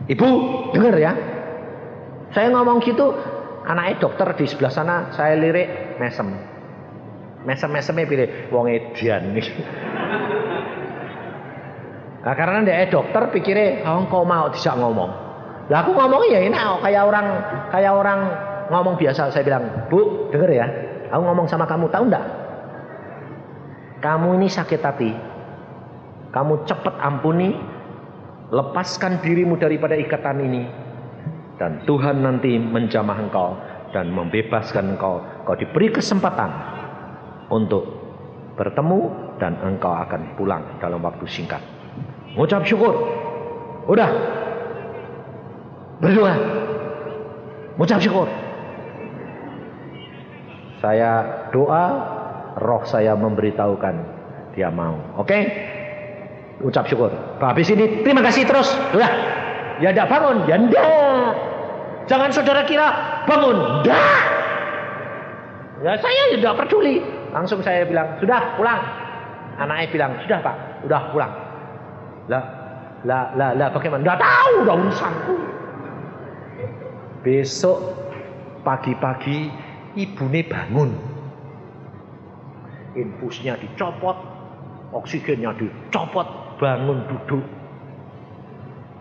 ibu dengar ya. Saya ngomong gitu, anaknya dokter di sebelah sana, saya lirik, mesem. Mesem-mesemnya pilih, wong edian nih. Nah, karena dia dokter pikirnya, kau mau tidak ngomong. Lah aku ngomongnya ya ini kayak orang ngomong biasa. Saya bilang, Bu, denger ya, aku ngomong sama kamu, tahu enggak? Kamu ini sakit hati. Kamu cepat ampuni, lepaskan dirimu daripada ikatan ini. Dan Tuhan nanti menjamah engkau dan membebaskan engkau. Kau diberi kesempatan untuk bertemu dan engkau akan pulang dalam waktu singkat. Ngucap syukur. Udah. Berdoa. Ngucap syukur. Saya doa, roh saya memberitahukan dia mau. Oke? Ucap syukur. Habis ini terima kasih terus. Udah. Ya tidak bangun, ya enggak. Jangan saudara kira bangun, enggak. Ya saya tidak peduli. Langsung saya bilang, sudah pulang. Anaknya bilang, sudah Pak, sudah pulang. Lah, bagaimana? Enggak tahu, udah urusanku. Besok pagi-pagi ibune bangun. Infusnya dicopot, oksigennya dicopot, bangun duduk.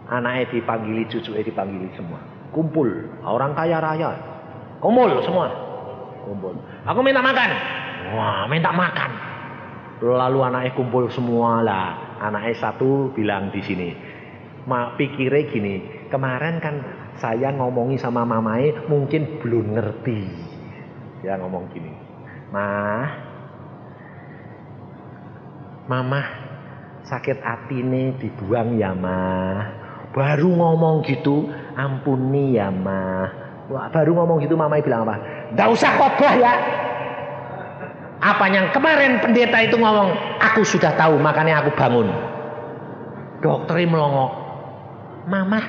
Anaknya dipanggili, cucunya dipanggili semua. Kumpul, orang kaya raya. Kumpul semua. Kumpul. Aku minta makan. Wah, minta makan. Lalu anaknya kumpul semua lah. Anaknya satu bilang di sini. Pikirnya gini, kemarin kan saya ngomongi sama mamai mungkin belum ngerti. Dia ngomong gini. Mama sakit hati nih dibuang ya mah. Baru ngomong gitu, ampuni ya mah. Baru ngomong gitu mamai bilang apa? Nggak usah khotbah ya. Apa yang kemarin pendeta itu ngomong, aku sudah tahu makanya aku bangun. Dokternya melongo. Mama,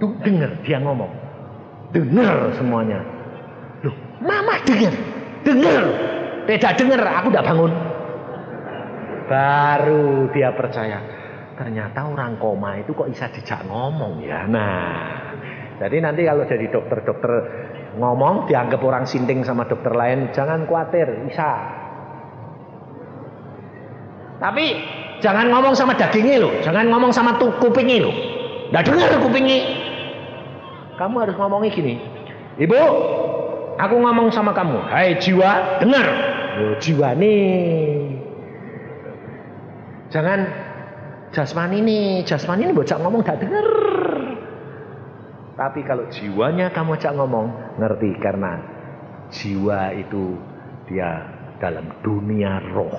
tuh dengar dia ngomong. Dengar semuanya. Loh, mama dengar. Tidak dengar, aku udah bangun. Baru dia percaya. Ternyata orang koma itu kok bisa dijak ngomong ya. Nah, jadi nanti kalau jadi dokter-dokter ngomong dianggap orang sinting sama dokter lain, jangan khawatir, bisa. Tapi Jangan ngomong sama dagingnya loh, jangan ngomong sama kupingnya loh. Nggak dengar kupingnya. Kamu harus ngomongnya gini. Ibu, aku ngomong sama kamu. Hai jiwa, dengar. Loh, jiwa nih. Jangan jasmani ini bocah ngomong gak denger. Tapi kalau jiwanya kamu ajak ngomong, ngerti, karena jiwa itu dia dalam dunia roh.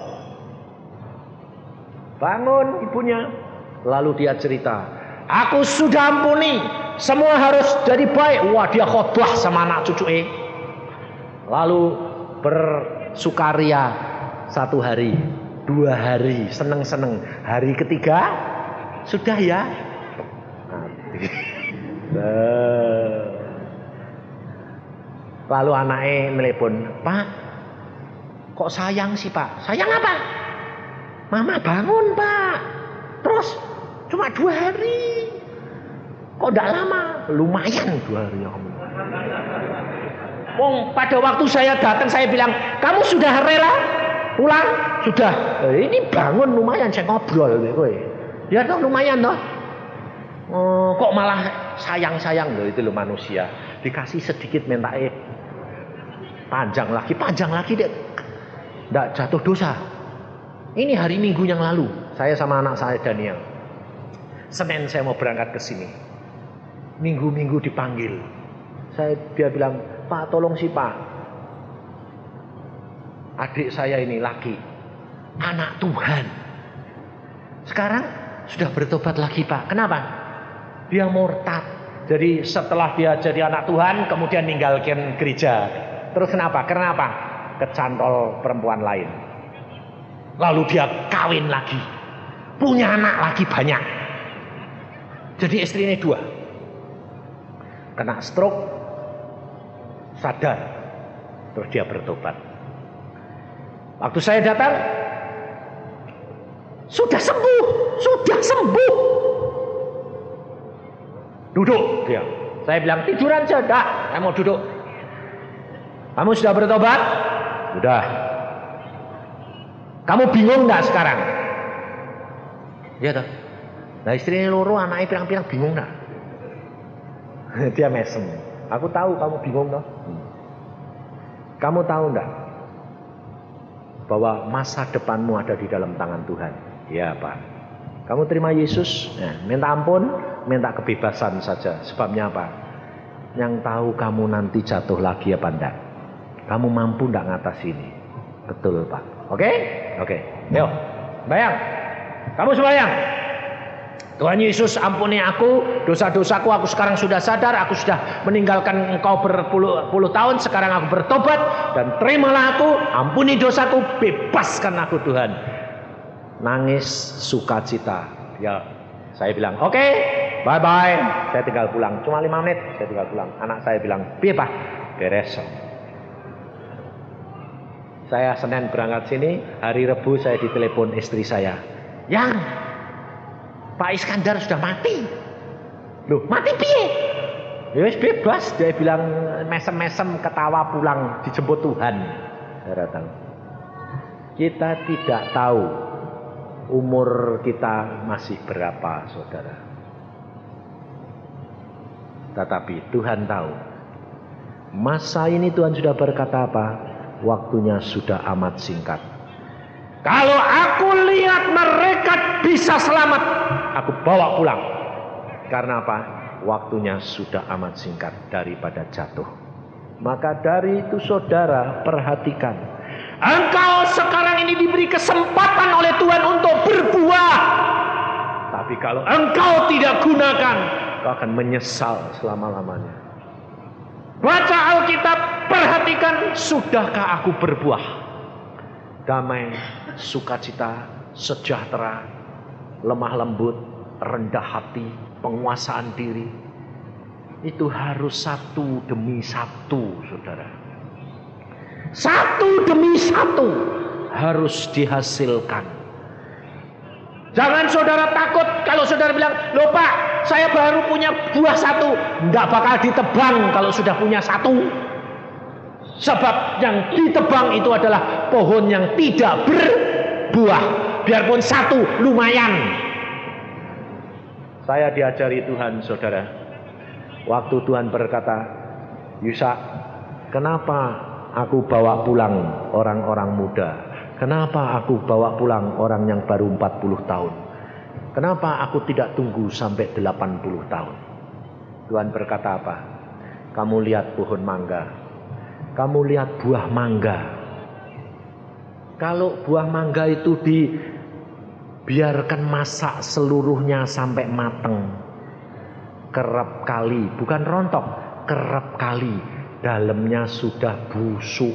Bangun ibunya, lalu dia cerita, aku sudah ampuni, semua harus jadi baik. Wah, dia khotbah sama anak cucunya. Lalu bersukaria 1 hari, 2 hari, seneng-seneng. Hari ketiga sudah ya. Lalu anaknya telepon, Pak, kok sayang sih Pak? Sayang apa? Mama bangun Pak. Terus cuma 2 hari. Kok enggak lama? Lumayan 2 hari ya kamu. Pada waktu saya datang saya bilang, kamu sudah rela pulang? Sudah. Ini bangun lumayan, saya ngobrol. Ya toh lumayan toh. Kok malah sayang-sayang loh, itu loh manusia. Dikasih sedikit mentaknya panjang lagi deh. Nggak jatuh dosa. Ini hari Minggu yang lalu, saya sama anak saya Daniel. Senin saya mau berangkat ke sini. Minggu dipanggil. Dia bilang, Pak tolong sih Pak. Adik saya ini laki, anak Tuhan. Sekarang sudah bertobat lagi Pak. Kenapa? Dia murtad. Jadi setelah dia jadi anak Tuhan, kemudian ninggalkan gereja. Terus kenapa? Kecantol perempuan lain. Lalu dia kawin lagi. Punya anak lagi banyak. Jadi istrinya 2. Kena stroke. Sadar. Terus dia bertobat. Waktu saya datang, sudah sembuh. Duduk dia. Saya bilang tiduran saja. Enggak, saya mau duduk. Kamu sudah bertobat? Sudah. Kamu bingung enggak sekarang? Iya toh. Nah istrinya loro, anaknya pirang-pirang bingung enggak? Dia mesem. Aku tahu kamu bingung toh. Kamu tahu enggak bahwa masa depanmu ada di dalam tangan Tuhan? Ya Pak. Kamu terima Yesus, minta ampun, minta kebebasan saja. Sebabnya apa? Yang tahu kamu nanti jatuh lagi apa enggak? Kamu mampu enggak ngatasi ini? Betul Pak. Oke? Yuk, bayang. Kamu sembahyang. Tuhan Yesus ampuni aku, dosa-dosaku, aku sekarang sudah sadar, aku sudah meninggalkan Engkau berpuluh-puluh tahun, sekarang aku bertobat, dan terimalah aku, ampuni dosaku, bebaskan aku Tuhan. Nangis sukacita. Ya, saya bilang, oke, bye-bye, saya tinggal pulang, cuma 5 menit, saya tinggal pulang. Anak saya bilang, piye Pak? Beres. Saya Senin berangkat sini, hari Rebu saya ditelepon istri saya. Yang Pak Iskandar sudah mati. Loh, mati piye? Ya wis bebas, dia bilang mesem-mesem ketawa pulang dijemput Tuhan. Saya tahu. Kita tidak tahu umur kita masih berapa, Saudara. Tetapi Tuhan tahu. Masa ini Tuhan sudah berkata apa? Waktunya sudah amat singkat. Kalau aku lihat mereka bisa selamat, aku bawa pulang. Karena apa? Waktunya sudah amat singkat daripada jatuh. Maka dari itu saudara perhatikan. Engkau sekarang ini diberi kesempatan oleh Tuhan untuk berbuah. Tapi kalau engkau tidak gunakan, engkau akan menyesal selama-lamanya. Baca Alkitab, perhatikan, sudahkah aku berbuah? Damai, sukacita, sejahtera, lemah lembut, rendah hati, penguasaan diri. Itu harus 1 demi 1, saudara. 1 demi 1 harus dihasilkan. Jangan saudara takut kalau saudara bilang, loh Pak, saya baru punya buah 1. Enggak bakal ditebang kalau sudah punya 1. Sebab yang ditebang itu adalah pohon yang tidak berbuah. biarpun satu lumayan. Saya diajari Tuhan, saudara. Waktu Tuhan berkata, Yusak, kenapa aku bawa pulang orang-orang muda? Kenapa aku bawa pulang orang yang baru 40 tahun? Kenapa aku tidak tunggu sampai 80 tahun? Tuhan berkata apa? Kamu lihat pohon mangga. Kamu lihat buah mangga. Kalau buah mangga itu dibiarkan masak seluruhnya sampai mateng, kerap kali, bukan rontok, kerap kali dalamnya sudah busuk,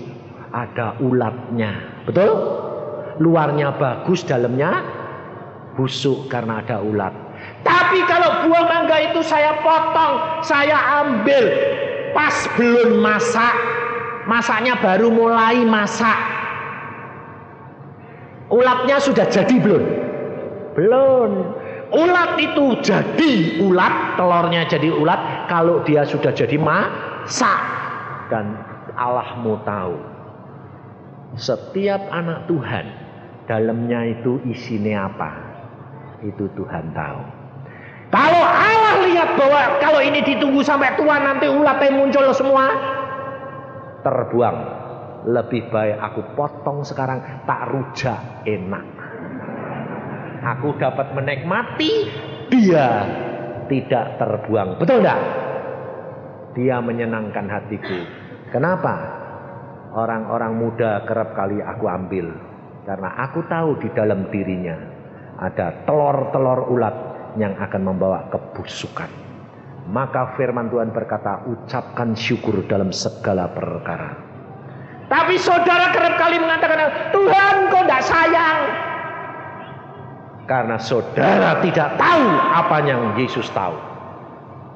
ada ulatnya. Betul? Luarnya bagus, dalamnya busuk karena ada ulat. Tapi kalau buah mangga itu saya potong, saya ambil pas belum masak, masaknya baru mulai masak, ulatnya sudah jadi belum? Belum. Ulat itu jadi ulat, telurnya jadi ulat kalau dia sudah jadi masak. Dan Allahmu tahu, setiap anak Tuhan dalamnya itu isinya apa, itu Tuhan tahu. Kalau Allah lihat bahwa kalau ini ditunggu sampai tua nanti ulatnya muncul semua, terbuang. Lebih baik aku potong sekarang, tak rujak, enak. Aku dapat menikmati, dia tidak terbuang. Betul enggak? Dia menyenangkan hatiku. Kenapa? Orang-orang muda kerap kali aku ambil. Karena aku tahu di dalam dirinya ada telur-telur ulat yang akan membawa kebusukan. Maka firman Tuhan berkata, ucapkan syukur dalam segala perkara. Tapi saudara kerap kali mengatakan, Tuhan kok tidak sayang? Karena saudara tidak tahu apa yang Yesus tahu.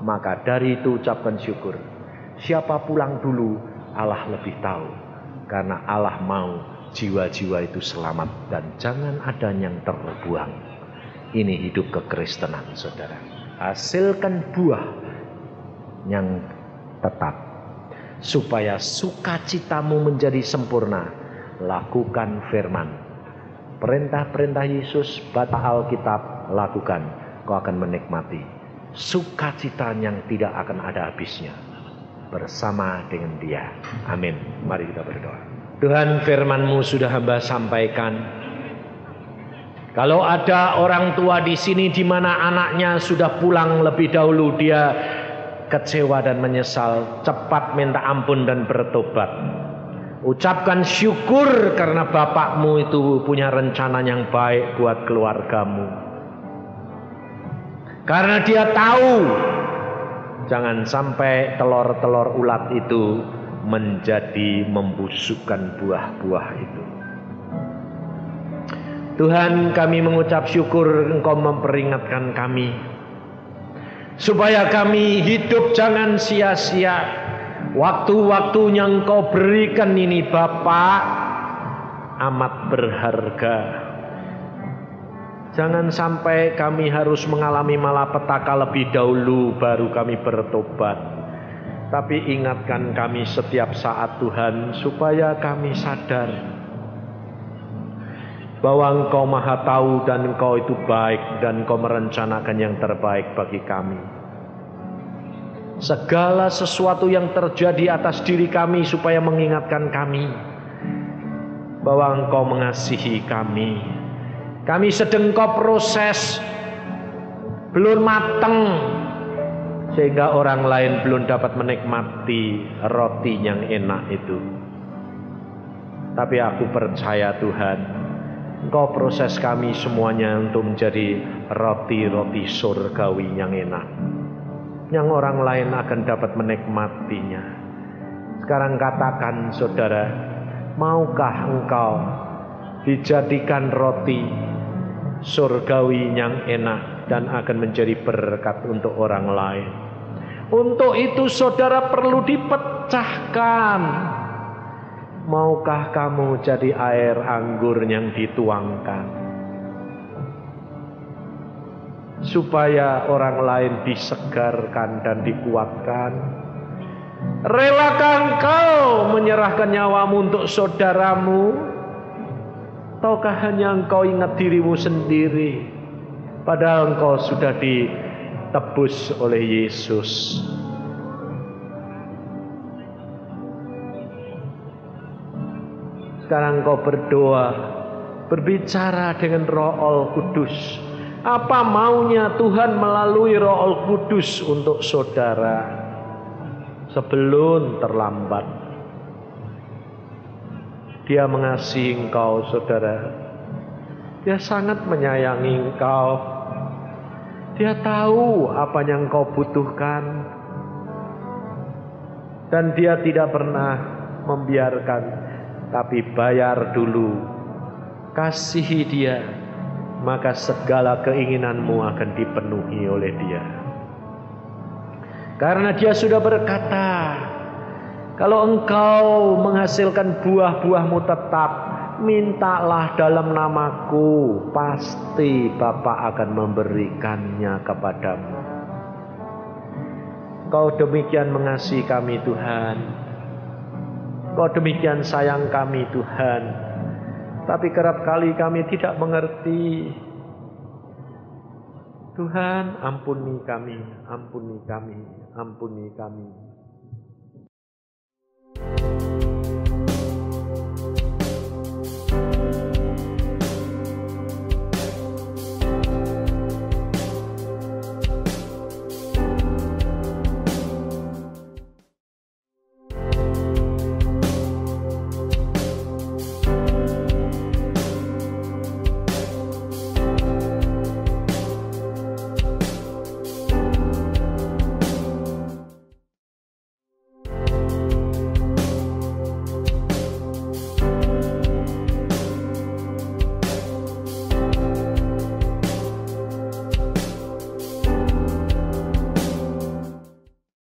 Maka dari itu ucapkan syukur. Siapa pulang dulu, Allah lebih tahu. Karena Allah mau jiwa-jiwa itu selamat dan jangan ada yang terbuang. Ini hidup kekristenan, saudara. Hasilkan buah yang tetap, supaya sukacitamu menjadi sempurna. Lakukan firman, perintah-perintah Yesus, baca Alkitab, lakukan. Kau akan menikmati sukacita yang tidak akan ada habisnya bersama dengan Dia. Amin. Mari kita berdoa. Tuhan, firman-Mu sudah hamba sampaikan. Kalau ada orang tua di sini di mana anaknya sudah pulang lebih dahulu, dia kecewa dan menyesal, cepat minta ampun dan bertobat. Ucapkan syukur karena bapakmu itu punya rencana yang baik buat keluargamu. Karena dia tahu, jangan sampai telur-telur ulat itu menjadi membusukkan buah-buah itu. Tuhan, kami mengucap syukur Engkau memperingatkan kami, supaya kami hidup jangan sia-sia. Waktu-waktu yang Engkau berikan ini Bapa amat berharga. Jangan sampai kami harus mengalami malapetaka lebih dahulu baru kami bertobat. Tapi ingatkan kami setiap saat Tuhan, supaya kami sadar bahwa Engkau Maha Tahu dan Engkau itu baik dan Engkau merencanakan yang terbaik bagi kami. Segala sesuatu yang terjadi atas diri kami supaya mengingatkan kami bahwa Engkau mengasihi kami. Kami sedang Engkau proses, belum matang, sehingga orang lain belum dapat menikmati roti yang enak itu. Tapi aku percaya Tuhan, Engkau proses kami semuanya untuk menjadi roti-roti surgawi yang enak, yang orang lain akan dapat menikmatinya. Sekarang katakan saudara, maukah engkau dijadikan roti surgawi yang enak dan akan menjadi berkat untuk orang lain? Untuk itu saudara perlu dipecahkan. Maukah kamu jadi air anggur yang dituangkan, supaya orang lain disegarkan dan dikuatkan? Relakah engkau menyerahkan nyawamu untuk saudaramu? Ataukah hanya engkau ingat dirimu sendiri, padahal engkau sudah ditebus oleh Yesus? Sekarang engkau berdoa, berbicara dengan Roh Kudus. Apa maunya Tuhan melalui Roh Kudus untuk saudara sebelum terlambat? Dia mengasihi engkau, saudara. Dia sangat menyayangi engkau. Dia tahu apa yang engkau butuhkan. Dan dia tidak pernah membiarkan, tapi bayar dulu. Kasihi dia, maka segala keinginanmu akan dipenuhi oleh dia. Karena dia sudah berkata, kalau engkau menghasilkan buah-buahmu tetap, mintalah dalam namaku, pasti Bapa akan memberikannya kepadamu. Engkau demikian mengasihi kami Tuhan. Engkau demikian sayang kami Tuhan. Tapi kerap kali kami tidak mengerti. Tuhan, ampuni kami, ampuni kami, ampuni kami.